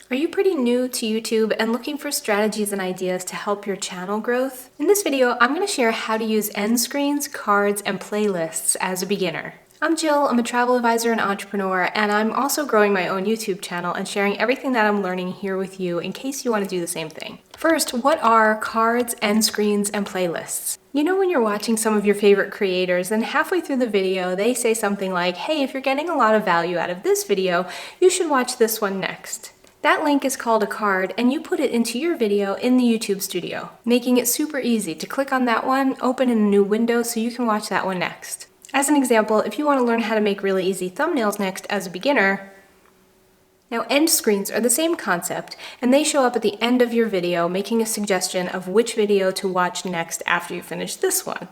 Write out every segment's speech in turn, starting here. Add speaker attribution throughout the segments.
Speaker 1: Are you pretty new to YouTube and looking for strategies and ideas to help your channel growth? In this video, I'm going to share how to use end screens, cards, and playlists as a beginner. I'm Jill, I'm a travel advisor and entrepreneur, and I'm also growing my own YouTube channel and sharing everything that I'm learning here with you in case you want to do the same thing. First, what are cards, end screens, and playlists? You know when you're watching some of your favorite creators and halfway through the video they say something like, hey, if you're getting a lot of value out of this video, you should watch this one next. That link is called a card, and you put it into your video in the YouTube studio, making it super easy to click on that one, open in a new window so you can watch that one next. As an example, if you want to learn how to make really easy thumbnails next as a beginner, now end screens are the same concept, and they show up at the end of your video, making a suggestion of which video to watch next after you finish this one.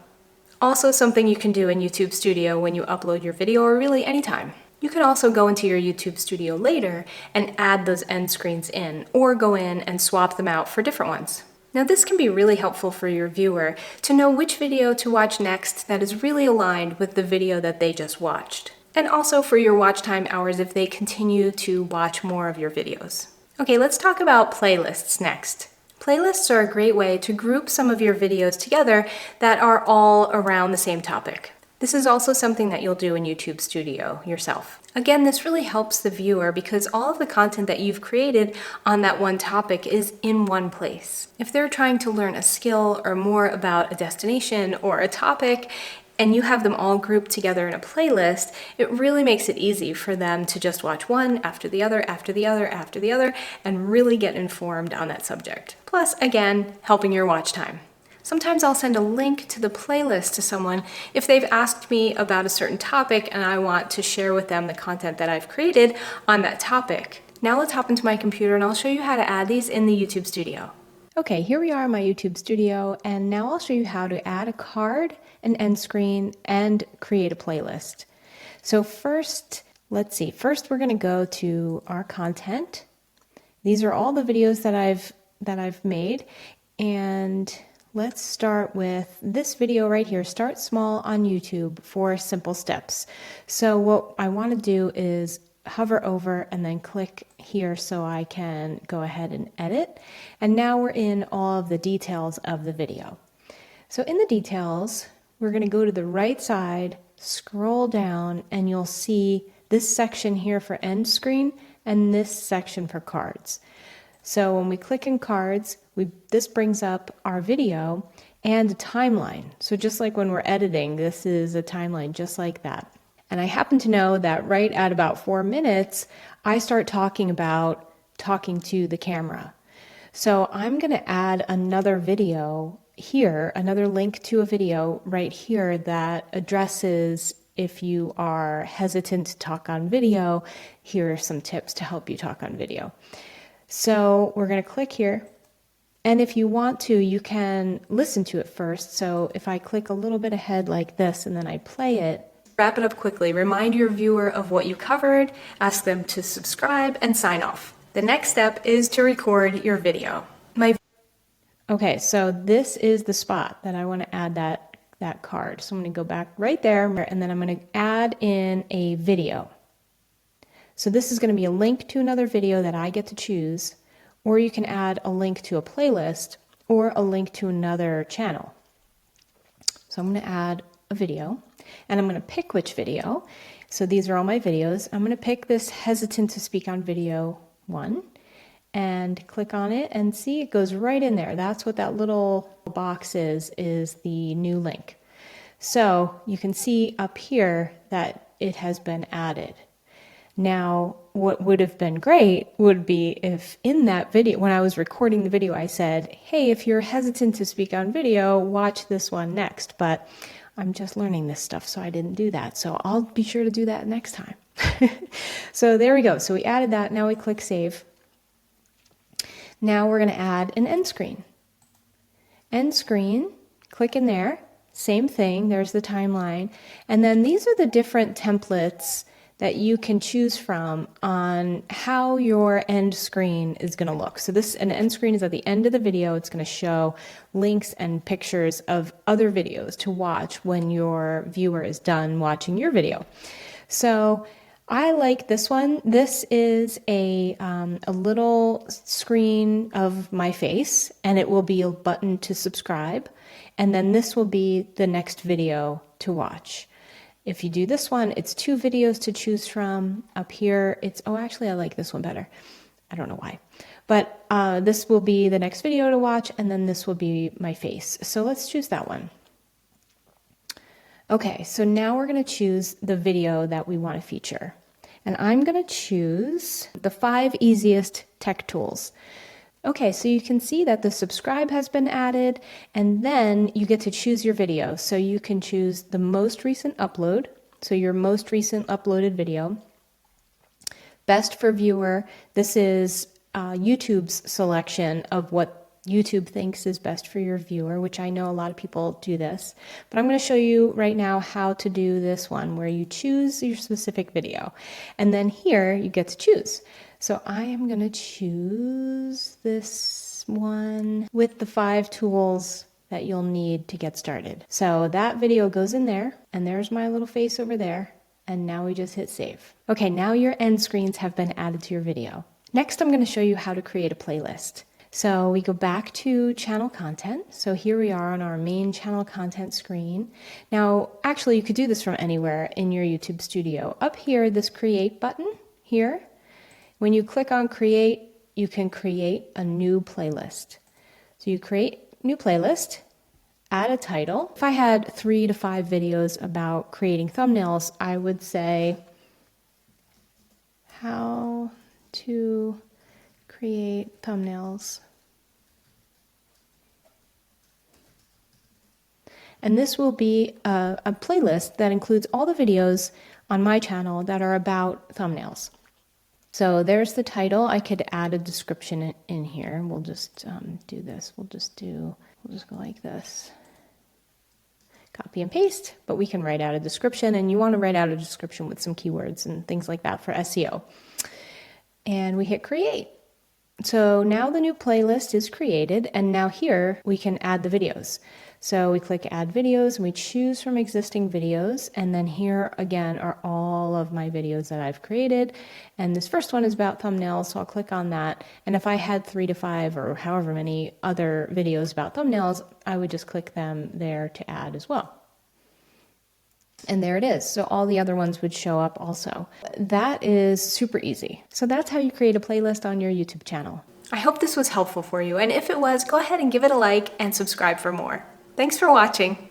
Speaker 1: Also something you can do in YouTube Studio when you upload your video, or really anytime. You can also go into your YouTube Studio later and add those end screens in, or go in and swap them out for different ones. Now this can be really helpful for your viewer to know which video to watch next that is really aligned with the video that they just watched. And also for your watch time hours if they continue to watch more of your videos. Okay, let's talk about playlists next. Playlists are a great way to group some of your videos together that are all around the same topic. This is also something that you'll do in YouTube Studio yourself. Again, this really helps the viewer because all of the content that you've created on that one topic is in one place. If they're trying to learn a skill or more about a destination or a topic, and you have them all grouped together in a playlist, it really makes it easy for them to just watch one after the other, after the other, after the other, and really get informed on that subject. Plus, again, helping your watch time. Sometimes I'll send a link to the playlist to someone if they've asked me about a certain topic and I want to share with them the content that I've created on that topic. Now let's hop into my computer and I'll show you how to add these in the YouTube Studio. Okay, here we are in my YouTube Studio, and now I'll show you how to add a card, an end screen, and create a playlist. So first, let's see. First, we're going to go to our content. These are all the videos that I've made, and let's start with this video right here, Start Small on YouTube, 4 Simple Steps. So what I want to do is hover over and then click here so I can go ahead and edit. And now we're in all of the details of the video. So in the details, we're going to go to the right side, scroll down, and you'll see this section here for end screen and this section for cards. So when we click in cards, this brings up our video and a timeline. So just like when we're editing, this is a timeline just like that. And I happen to know that right at about 4 minutes, I start talking to the camera. So I'm going to add another video here, another link to a video right here that addresses if you are hesitant to talk on video, here are some tips to help you talk on video. So we're going to click here, and if you want to, you can listen to it first. So if I click a little bit ahead like this and then I play it, wrap it up quickly, remind your viewer of what you covered, ask them to subscribe, and sign off. The next step is to record your video. Okay, so this is the spot that I want to add that card. So I'm going to go back right there, and then I'm going to add in a video. So this is going to be a link to another video that I get to choose, or you can add a link to a playlist or a link to another channel. So I'm going to add a video, and I'm going to pick which video. So these are all my videos. I'm going to pick this hesitant to speak on video 1 and click on it, and see it goes right in there. That's what that little box is the new link. So you can see up here that it has been added. Now, what would have been great would be if in that video, when I was recording the video, I said, hey, if you're hesitant to speak on video, watch this one next. But I'm just learning this stuff, so I didn't do that. So I'll be sure to do that next time. So there we go. So we added that. Now we click save. Now we're going to add an end screen. End screen, click in there. Same thing. There's the timeline. And then these are the different templates that you can choose from on how your end screen is going to look. So an end screen is at the end of the video. It's going to show links and pictures of other videos to watch when your viewer is done watching your video. So I like this one. This is a little screen of my face, and it will be a button to subscribe. And then this will be the next video to watch. If you do this one, it's 2 videos to choose from. Up here, it's, oh, actually, I like this one better. I don't know why. But this will be the next video to watch, and then this will be my face. So let's choose that one. Okay, so now we're going to choose the video that we want to feature. And I'm going to choose the 5 easiest tech tools. Okay, so you can see that the subscribe has been added, and then you get to choose your video. So you can choose the most recent upload, so your most recent uploaded video. Best for viewer, this is YouTube's selection of what YouTube thinks is best for your viewer, which I know a lot of people do this. But I'm going to show you right now how to do this one where you choose your specific video. And then here you get to choose. So I am going to choose this one with the 5 tools that you'll need to get started. So that video goes in there, and there's my little face over there. And now we just hit save. Okay, now your end screens have been added to your video. Next, I'm going to show you how to create a playlist. So we go back to channel content. So here we are on our main channel content screen. Now, actually, you could do this from anywhere in your YouTube studio. Up here, this create button here, when you click on create, you can create a new playlist. So you create new playlist, add a title. If I had 3 to 5 videos about creating thumbnails, I would say how to create thumbnails. And this will be a playlist that includes all the videos on my channel that are about thumbnails. So there's the title. I could add a description in here. We'll just do this. We'll just go like this. Copy and paste, but we can write out a description, and you want to write out a description with some keywords and things like that for SEO. And we hit create. So now the new playlist is created, and now here we can add the videos. So we click add videos and we choose from existing videos, and then here again are all of my videos that I've created. And this first one is about thumbnails, so I'll click on that. And if I had 3 to 5 or however many other videos about thumbnails, I would just click them there to add as well. And there it is. So all the other ones would show up also. That is super easy. So that's how you create a playlist on your YouTube channel. I hope this was helpful for you. And if it was, go ahead and give it a like and subscribe for more. Thanks for watching.